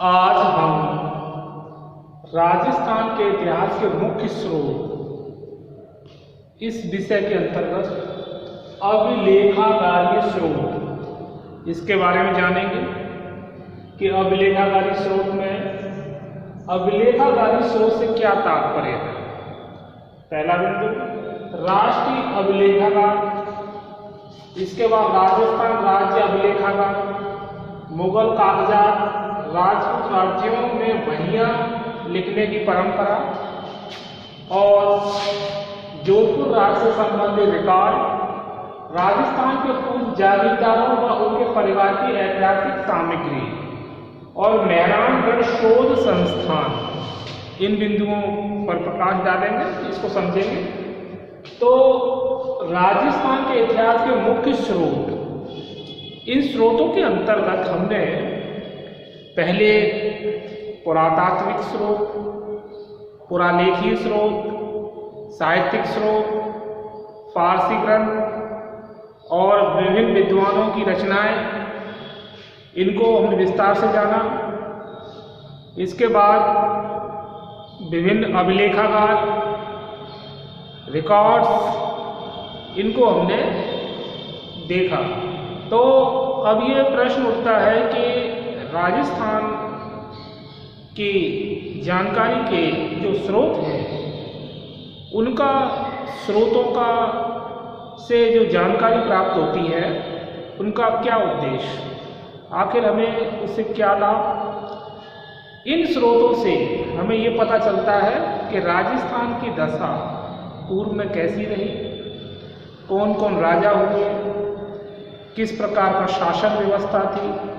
आज हम राजस्थान के इतिहास के मुख्य स्रोत इस विषय के अंतर्गत अभिलेखागारीय स्रोत इसके बारे में जानेंगे कि अभिलेखागारी स्रोत में अभिलेखागारी स्रोत से क्या तात्पर्य है। पहला बिंदु राष्ट्रीय अभिलेखागार, इसके बाद राजस्थान राज्य अभिलेखागार, मुगल कागजात, राजपूत राज्यों में वहियां लिखने की परंपरा और जोधपुर राज्य से संबंधित रिकॉर्ड, राजस्थान के पूर्व जागीरदारों व उनके परिवार की ऐतिहासिक सामग्री और मेहरानगढ़ शोध संस्थान, इन बिंदुओं पर प्रकाश डालेंगे, इसको समझेंगे। तो राजस्थान के इतिहास के मुख्य स्रोत, इन स्रोतों के अंतर्गत हमने पहले पुरातात्विक स्रोत, पुरालेखीय स्रोत, साहित्यिक स्रोत, फारसी ग्रंथ और विभिन्न विद्वानों की रचनाएं, इनको हमने विस्तार से जाना। इसके बाद विभिन्न अभिलेखागार, रिकॉर्ड्स, इनको हमने देखा। तो अब ये प्रश्न उठता है कि राजस्थान की जानकारी के जो स्रोत हैं, उनका स्रोतों का से जो जानकारी प्राप्त होती है, उनका क्या उद्देश्य, आखिर हमें उससे क्या लाभ। इन स्रोतों से हमें ये पता चलता है कि राजस्थान की दशा पूर्व में कैसी रही, कौन कौन राजा हुए, किस प्रकार का शासन व्यवस्था थी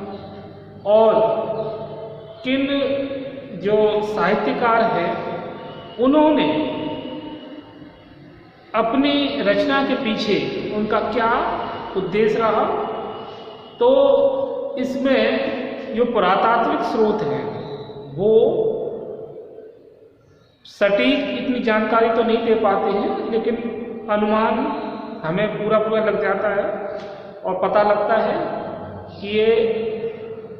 और किन जो साहित्यकार हैं उन्होंने अपनी रचना के पीछे उनका क्या उद्देश्य रहा। तो इसमें जो पुरातात्विक स्रोत हैं वो सटीक इतनी जानकारी तो नहीं दे पाते हैं, लेकिन अनुमान हमें पूरा लग जाता है और पता लगता है कि ये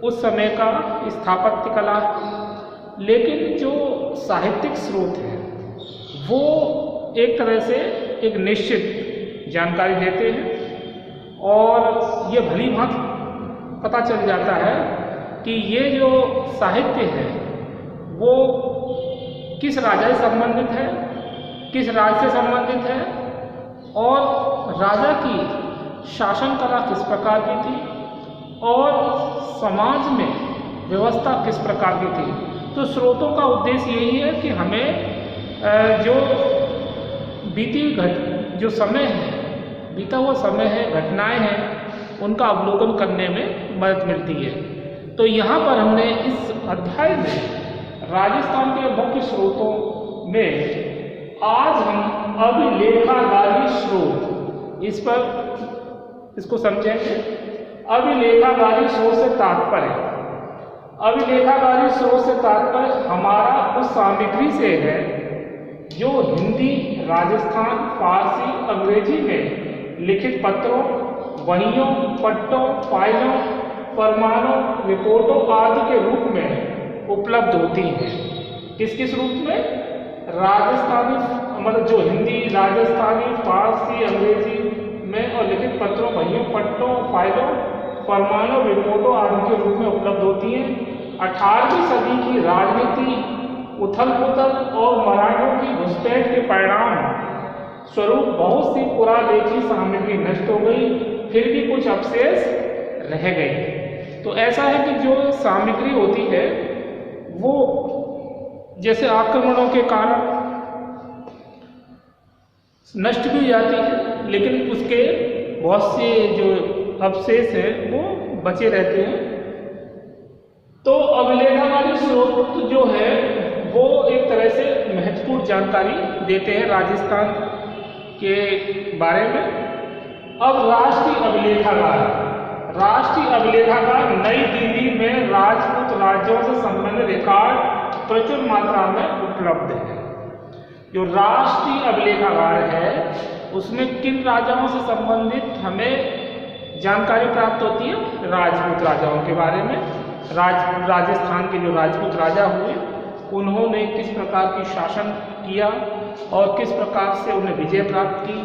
उस समय का स्थापत्य कला। लेकिन जो साहित्यिक स्रोत है वो एक तरह से एक निश्चित जानकारी देते हैं और ये भली भांति पता चल जाता है कि ये जो साहित्य है वो किस राजा से संबंधित है, किस राज्य से संबंधित है और राजा की शासन कला किस प्रकार की थी और समाज में व्यवस्था किस प्रकार की थी। तो स्रोतों का उद्देश्य यही है कि हमें जो जो समय है, बीता हुआ समय है, घटनाएं हैं, उनका अवलोकन करने में मदद मिलती है। तो यहाँ पर हमने इस अध्याय में राजस्थान के मुख्य स्रोतों में आज हम अभिलेखागारी स्रोत इसको समझेंगे। अभिलेखागारी स्रोत से तात्पर्य, अभिलेखागारी स्रोत से तात्पर्य हमारा उस सामग्री से है जो हिंदी, राजस्थान, फारसी, अंग्रेजी में लिखित पत्रों, वहियों, पट्टों, फाइलों, फरमानों, रिपोर्टों आदि के रूप में उपलब्ध होती हैं। किस रूप में? राजस्थानी, मतलब जो हिंदी, राजस्थानी, फारसी, अंग्रेजी में और लिखित पत्रों, वहियों, पट्टों, फाइलों, फरमानों, रिपोर्टों आदि के रूप में उपलब्ध होती हैं। 18वीं सदी की राजनीति, उथल-पुथल और मराठों की घुसपैठ के परिणाम स्वरूप बहुत सी पुरालेखी सामग्री नष्ट हो गई, फिर भी कुछ अवशेष रह गए। तो ऐसा है कि जो सामग्री होती है वो जैसे आक्रमणों के कारण नष्ट भी जाती है, लेकिन उसके बहुत से जो अवशेष हैं वो बचे रहते हैं। तो अभिलेखागारी स्रोत जो है वो एक तरह से महत्वपूर्ण जानकारी देते हैं राजस्थान के बारे में। अब राष्ट्रीय अभिलेखागार नई दिल्ली में राजपूत राज्यों से संबंधित रिकॉर्ड प्रचुर मात्रा में उपलब्ध है। जो राष्ट्रीय अभिलेखागार है उसमें किन राजाओं से संबंधित हमें जानकारी प्राप्त होती है? राजपूत राजाओं के बारे में। राजस्थान के जो राजपूत राजा हुए उन्होंने किस प्रकार की शासन किया और किस प्रकार से उन्हें विजय प्राप्त की,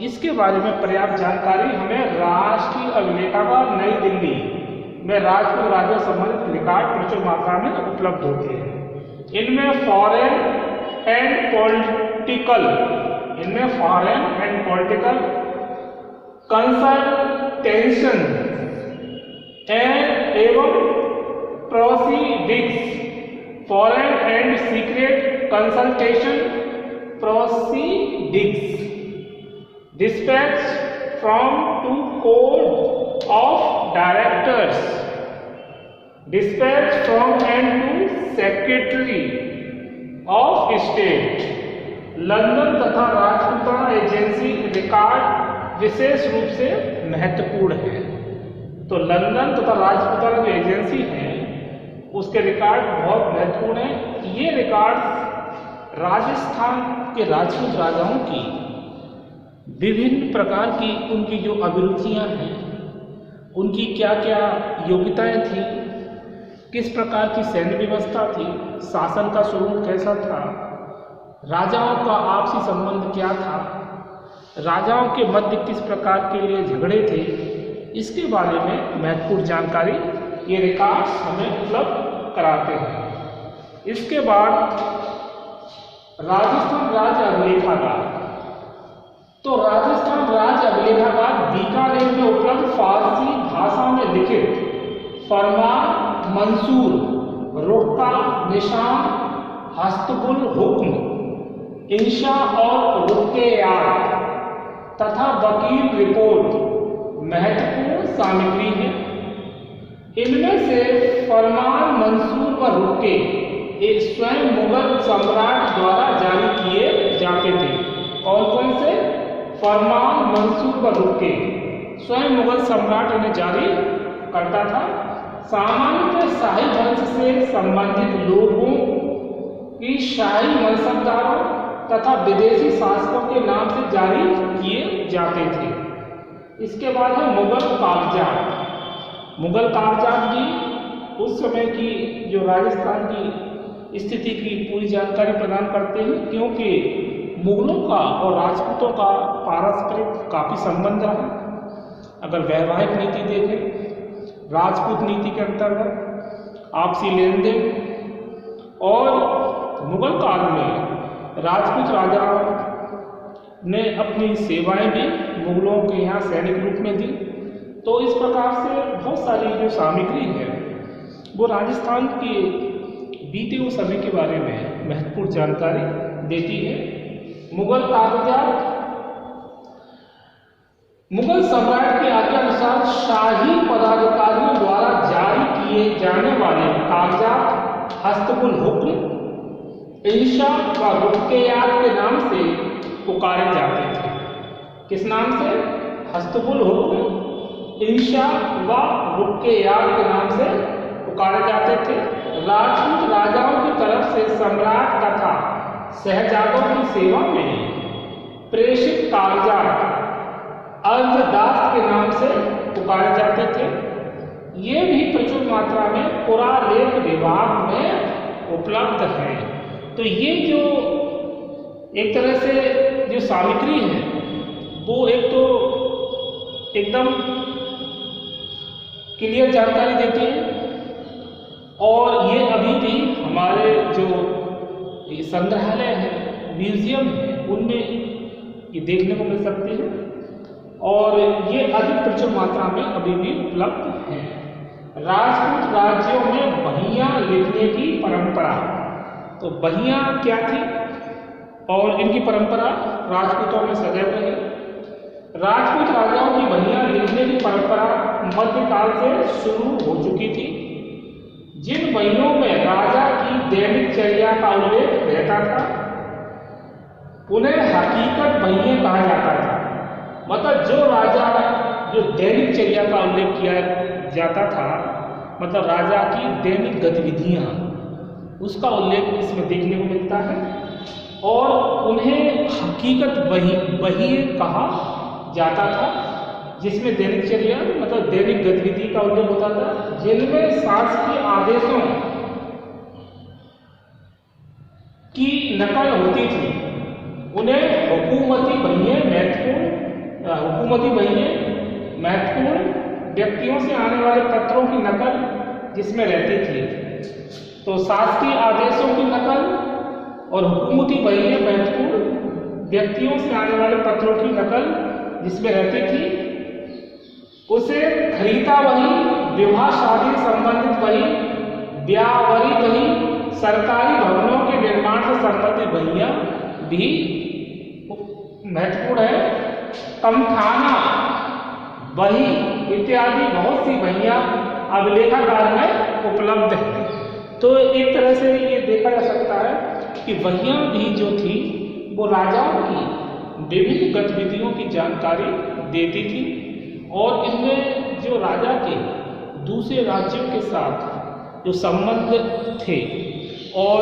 इसके बारे में पर्याप्त जानकारी हमें राष्ट्रीय अभिलेखागार नई दिल्ली में राजपूत राजा संबंधित रिकॉर्ड प्रचुर मात्रा में उपलब्ध होते हैं। इनमें फॉरेन एंड पॉलिटिकल कंसल्टेशन एवं proceedings, foreign and secret consultation proceedings, dispatch from to court of directors, dispatch from and to secretary of state, London तथा राजपूताना एजेंसी रिकॉर्ड विशेष रूप से महत्वपूर्ण है। तो लंदन तथा राजपूताना जो एजेंसी है उसके रिकॉर्ड बहुत महत्वपूर्ण है। ये रिकॉर्ड राजस्थान के राजपूत राजाओं की विभिन्न प्रकार की उनकी जो अभिरुचियां हैं, उनकी क्या क्या योग्यताएं थी, किस प्रकार की सैन्य व्यवस्था थी, शासन का स्वरूप कैसा था, राजाओं का आपसी संबंध क्या था, राजाओं के मध्य किस प्रकार के लिए झगड़े थे, इसके बारे में महत्वपूर्ण जानकारी ये रिकॉर्ड्स हमें उपलब्ध कराते हैं। इसके बाद राजस्थान राज्य अभिलेखागार। तो राजस्थान राज्य अभिलेखागार बीकानेर में उपलब्ध फारसी भाषा में लिखित फरमान, मंसूर, रुक्का, निशान, हस्तबुल हुक्म, इंशा और रुक्केयात तथा वकील रिपोर्ट महत्वपूर्ण सामग्री है। इनमें से फरमान, मंसूर व रुक्के एक स्वयं मुगल सम्राट द्वारा जारी किए जाते थे। कौन कौन से? फरमान, मंसूर व रुक्के स्वयं मुगल सम्राट इन्हें जारी करता था। सामान्यतः शाही वंश से संबंधित लोगों की शाही मनसबदारों तथा विदेशी शासकों के नाम से जारी किए जाते थे। इसके बाद है मुगल कागजात। मुगल कागजात भी उस समय की जो राजस्थान की स्थिति की पूरी जानकारी प्रदान करते हैं, क्योंकि मुगलों का और राजपूतों का पारस्परिक काफ़ी संबंध रहा। अगर वैवाहिक नीति देखें, राजपूत नीति के अंतर्गत आपसी लेन देन, और मुगल काल में राजपूत राजाओं ने अपनी सेवाएं भी मुगलों के यहाँ सैनिक रूप में दी। तो इस प्रकार से बहुत सारी जो सामग्री है वो राजस्थान के बीते हुए समय के बारे में महत्वपूर्ण जानकारी देती है। मुगल कागजात। मुगल सम्राट के आज्ञा अनुसार शाही पदाधिकारियों द्वारा जारी किए जाने वाले कागजात हस्तबुल हुक्म, इंशा व रुक्केयात के नाम से पुकारे जाते थे। किस नाम से? हस्तबुल हुक्म, इंशा व रुक्केयात के नाम से पुकारे जाते थे। राजपूत राजाओं की तरफ से सम्राट तथा शहजादों की सेवा में प्रेषित कागजात अर्धदास्त के नाम से पुकारे जाते थे। ये भी प्रचुर मात्रा में पुरालेख विभाग में उपलब्ध है। तो ये जो एक तरह से जो सामग्री है वो एक तो एकदम क्लियर जानकारी देती है, और ये अभी भी हमारे जो संग्रहालय है, म्यूजियम है, उनमें ये देखने को मिल सकते हैं, और ये अधिक प्रचुर मात्रा में अभी भी उपलब्ध है। राजपूत राज्यों में बहियां लिखने की परंपरा। तो बहियां क्या थी और इनकी परंपरा राजपूतों में सदैव रही। राजपूत राजाओं की बहियां लिखने की परंपरा मध्यकाल से शुरू हो चुकी थी। जिन बहियों में राजा की दैनिक चर्या का उल्लेख रहता था उन्हें हकीकत बहियां कहा जाता था। मतलब जो राजा जो दैनिक चर्या का उल्लेख किया जाता था, मतलब राजा की दैनिक गतिविधियां, उसका उल्लेख इसमें देखने को मिलता है, और उन्हें हकीकत बहिए कहा जाता था। जिसमें दैनिकचर्या मतलब दैनिक गतिविधि का उल्लेख होता था, जिनमें शासकीय आदेशों की नकल होती थी, उन्हें हुकूमती बहिए महत्वपूर्ण व्यक्तियों से आने वाले पत्रों की नकल जिसमें रहती थी। तो शासकीय आदेशों की नकल और हुकूमती बहिए महत्वपूर्ण व्यक्तियों से आने वाले पत्रों की नकल जिसमें रहती थी, उसे खरीदा बही, विवाह शादी संबंधित बही, ब्याहवरी बही, सरकारी भवनों के निर्माण से संबंधित बहियां भी महत्वपूर्ण है, तमखाना बही इत्यादि बहुत सी बहियां अभिलेखागार में उपलब्ध है। तो एक तरह से ये देखा जा सकता है कि बहियां भी जो थी वो राजाओं की विभिन्न गतिविधियों की जानकारी देती थी, और इनमें जो राजा के दूसरे राज्यों के साथ जो संबंध थे और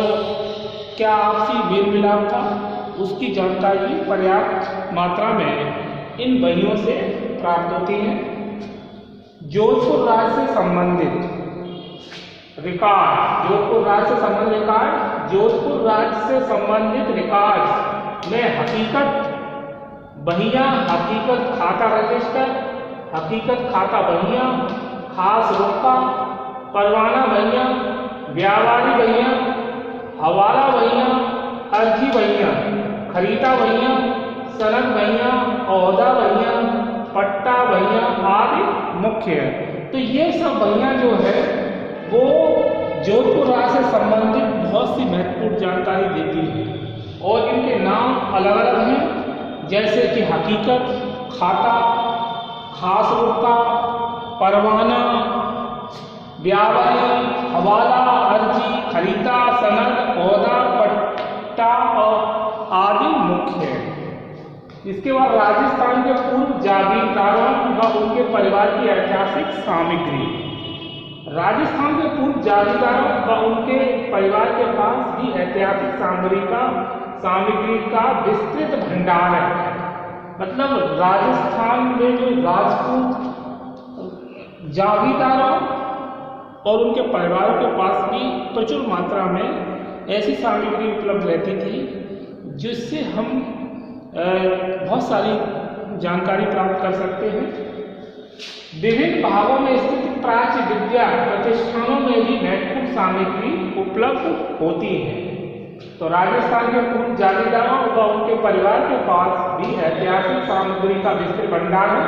क्या आपसी मेल मिलाप था, उसकी जानकारी पर्याप्त मात्रा में इन बहियों से प्राप्त होती है। जोधपुर राज्य से संबंधित रिकॉर्ड, जोधपुर राज्य से संबंधित रिकॉर्ड, जोधपुर राज्य से संबंधित रिकॉर्ड में हकीकत बहियां, हकीकत खाता रजिस्टर, हकीकत खाता बहियां, खास रोका, परवाना बहियां, व्यापारी बहियां, हवाला बहियां, अर्जी बहियां, खरीदा बहियां, सनद बहियां, ओहदा बहियां, पट्टा बहियां आदि मुख्य है। तो ये सब बहियां जो है वो जोधपुर राज्य से संबंधित बहुत सी महत्वपूर्ण जानकारी देती है, और इनके नाम अलग अलग हैं, जैसे कि हकीकत, खाता, खास रोका, परवाना, व्यापारी, हवाला, अर्जी, खरीदा, सनद, ओहदा, पट्टा और आदि मुख्य है। इसके बाद राजस्थान के पूर्व जागीरदारों व उनके परिवार की ऐतिहासिक सामग्री। राजस्थान के पूर्व जागीरदारों व उनके परिवार के पास भी ऐतिहासिक सामग्री का विस्तृत भंडार है। मतलब राजस्थान में जो राजपूत जागीरदारों और उनके परिवारों के पास भी प्रचुर मात्रा में ऐसी सामग्री उपलब्ध रहती थी जिससे हम बहुत सारी जानकारी प्राप्त कर सकते हैं। विभिन्न भागों में स्थित प्राच्य विद्या प्रतिष्ठानों में भी महत्वपूर्ण सामग्री उपलब्ध होती है। तो राजस्थान के पूर्व जागीरदारों व उनके परिवार के पास भी ऐतिहासिक सामग्री का विस्तृत भंडार है।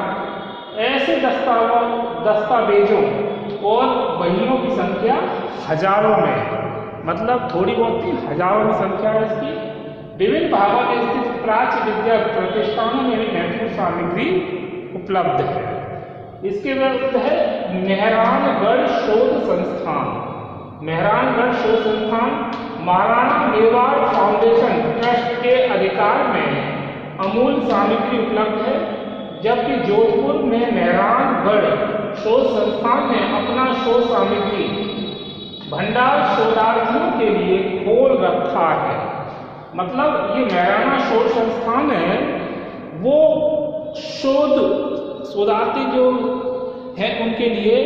ऐसे दस्तावेजों और बहियों की संख्या हजारों में, मतलब थोड़ी बहुत नहीं, हजारों में संख्या है इसकी। विभिन्न भागों में स्थित प्राच्य विद्या प्रतिष्ठानों में भी महत्वपूर्ण सामग्री उपलब्ध है। इसके बाद है मेहरानगढ़ शोध संस्थान। मेहरानगढ़ शोध संस्थान महाराणा मेवाड़ फाउंडेशन ट्रस्ट के अधिकार में अमूल्य सामग्री उपलब्ध है, जबकि जोधपुर में मेहरानगढ़ शोध संस्थान ने अपना शोध सामग्री भंडार शोधार्थियों के लिए खोल रखा है। मतलब ये मेहराना शोध संस्थान है, वो शोधार्थी जो है उनके लिए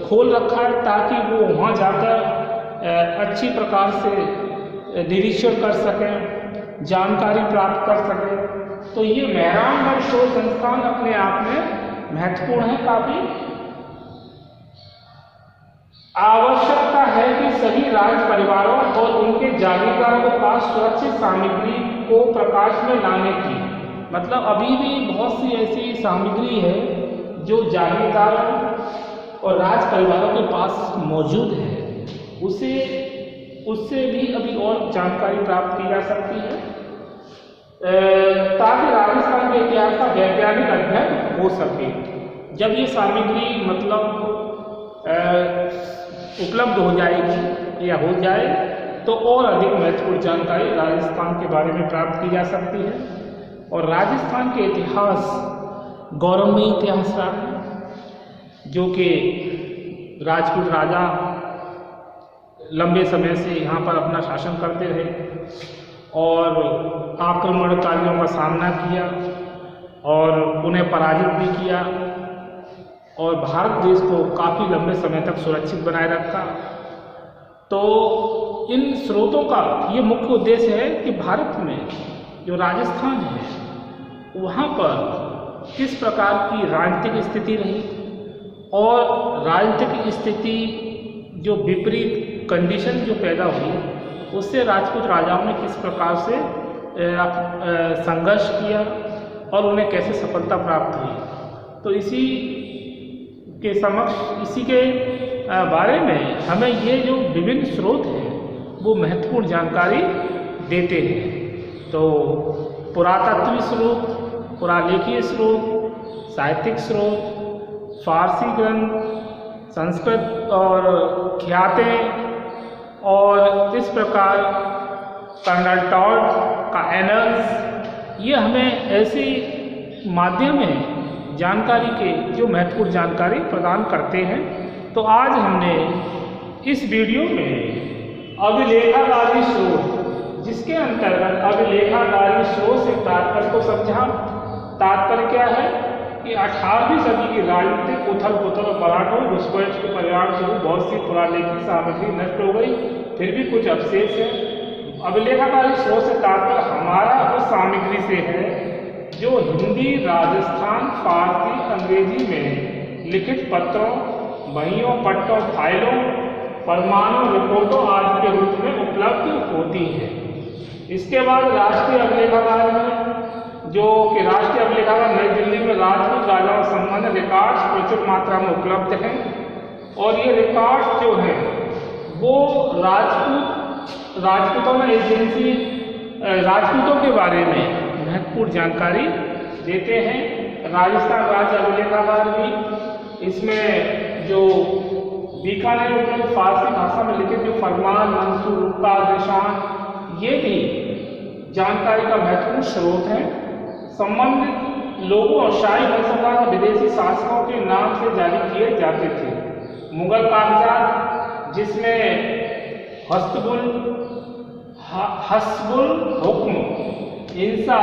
खोल रखा है ताकि वो वहाँ जाकर अच्छी प्रकार से निरीक्षण कर सकें, जानकारी प्राप्त कर सकें। तो ये मेहरानगढ़ शोध संस्थान अपने आप में महत्वपूर्ण है काफी। आवश्यकता है कि सभी राज परिवारों और उनके जागीरदारों के पास सुरक्षित सामग्री को प्रकाश में लाने की, मतलब अभी भी बहुत सी ऐसी सामग्री है जो जागीरदारों और राज परिवारों के पास मौजूद है, उससे भी अभी और जानकारी प्राप्त की जा सकती है, ताकि राजस्थान के इतिहास का वैज्ञानिक अध्ययन हो सके। जब ये सामग्री मतलब उपलब्ध हो जाएगी या हो जाए तो और अधिक महत्वपूर्ण जानकारी राजस्थान के बारे में प्राप्त की जा सकती है। और राजस्थान के इतिहास गौरवमयी इतिहास रहा है, जो कि राजपूत राजा लंबे समय से यहाँ पर अपना शासन करते रहे और आक्रमणकारियों का सामना किया, और उन्हें पराजित भी किया और भारत देश को काफ़ी लंबे समय तक सुरक्षित बनाए रखा। तो इन स्रोतों का ये मुख्य उद्देश्य है कि भारत में जो राजस्थान है वहाँ पर किस प्रकार की राजनीतिक स्थिति रही और राजनीतिक स्थिति जो विपरीत कंडीशन जो पैदा हुई उससे राजपूत राजाओं ने किस प्रकार से संघर्ष किया और उन्हें कैसे सफलता प्राप्त हुई। तो इसी के बारे में हमें ये जो विभिन्न स्रोत हैं वो महत्वपूर्ण जानकारी देते हैं। तो पुरातत्वीय स्रोत, पुरालेखीय स्रोत, साहित्यिक स्रोत, फारसी ग्रंथ, संस्कृत और ख्यातें और इस प्रकार कर्नल टॉड का एनल्स, ये हमें ऐसे माध्यम हैं जानकारी के जो महत्वपूर्ण जानकारी प्रदान करते हैं। तो आज हमने इस वीडियो में अभिलेखागारी स्रोत, जिसके अंतर्गत अभिलेखागारी स्रोत से तात्पर्य को समझा। तात्पर्य क्या है कि 18वीं सदी की राजनीतिक उथल पुथल और मराठों घुसपैठ के परिणाम स्वरूप बहुत सी पुरालेखिक सामग्री नष्ट हो गई, फिर भी कुछ अवशेष है। अभिलेखागारी स्रोत से तात्पर्य हमारा उस सामग्री से है जो हिंदी, राजस्थान, फारसी, अंग्रेजी में लिखित पत्रों, बहियों, पट्टों, फाइलों, परमाणु रिपोर्टों आदि के रूप में उपलब्ध होती है। इसके बाद राष्ट्रीय अभिलेखागार में, जो कि राष्ट्रीय अभिलेखागार नई दिल्ली में राजपूत राजाओं संबंधित रिकॉर्ड्स प्रचुर मात्रा में उपलब्ध हैं और ये रिकॉर्ड्स जो हैं वो राजपूतों में एजेंसी राजपूतों के बारे में महत्वपूर्ण जानकारी देते हैं। राजस्थान राज्य अभिलेखागार भी, इसमें जो बीकानेर उपलब्ध फारसी भाषा में लिखित जो फरमान, मंसूर, रुका, निशान, ये भी जानकारी का महत्वपूर्ण स्रोत है। संबंधित लोगों और शाही वंशों विदेशी शासकों के नाम से जारी किए जाते थे। मुगल कागजात, जिसमें हस्बुल हुक्म, इंसा,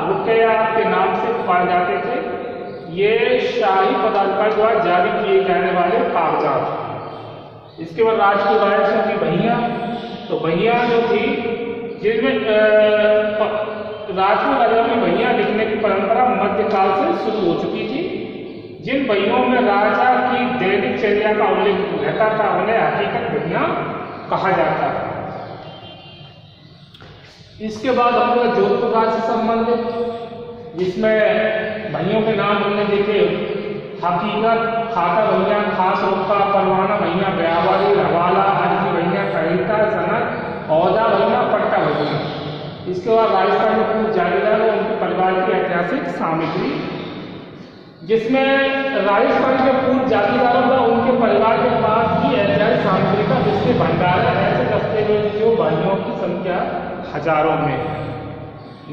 रुकयात के नाम से पाए जाते थे, ये शाही पदाधिकारी द्वारा जारी किए जाने वाले कागजात हैं। इसके बाद राजपूत राजवंश की बहियाँ, तो बहियाँ जो थी जिनमें राजपूत राजाओं की बहियाँ लिखने की परंपरा मध्यकाल से शुरू हो चुकी थी। जिन बहियों में राजा की दैनिक चर्या का उल्लेख रहता था उन्हें हकीकत बहियाँ कहा जाता है। इसके बाद अपना जोधपुर राज्य से संबंधित, जिसमें बहियों के नाम हमने देखे हकीकत, खाता भैया, खास रुका, परवाना भैया, ब्यावारी, रवाला, हज भैया, कहिता, सनत, औदा भैया, पट्टा भैया। इसके बाद राजस्थान में पूर्व जागीरदार और उनके परिवार की ऐतिहासिक सामग्री, जिसमें राजस्थान के पूर्व जागीरदारों का उनके परिवार के पास ही ऐतिहासिक सामग्री का विस्तृत भंडार है। ऐसे दस्तावेज जो भाइयों की संख्या हजारों में है।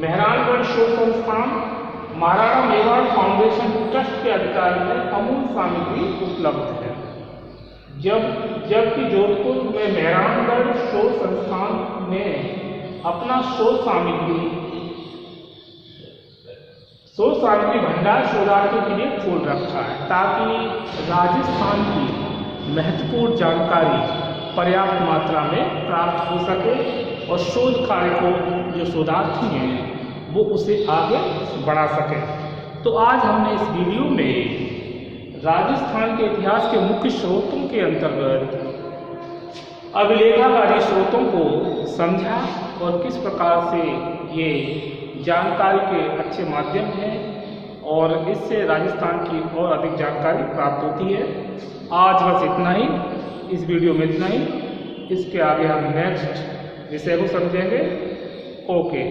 मेहरानगढ़ शोध संस्थान, महाराणा मेवाड़ फाउंडेशन ट्रस्ट के अधिकार में अमूल्य सामग्री उपलब्ध है। जबकि जोधपुर में मेहरानगढ़ शोध संस्थान ने अपना शोध सामग्री भंडार शोधार्थियों के लिए खोल रखा है, ताकि राजस्थान की महत्वपूर्ण जानकारी पर्याप्त मात्रा में प्राप्त हो सके और शोध कार्य को जो शोधार्थी हैं वो उसे आगे बढ़ा सके। तो आज हमने इस वीडियो में राजस्थान के इतिहास के मुख्य स्रोतों के अंतर्गत अभिलेखागारी स्रोतों को समझा और किस प्रकार से ये जानकारी के अच्छे माध्यम हैं और इससे राजस्थान की और अधिक जानकारी प्राप्त होती है। आज बस इतना ही, इस वीडियो में इतना ही। इसके आगे हम नेक्स्ट विषय को समझेंगे। ओके।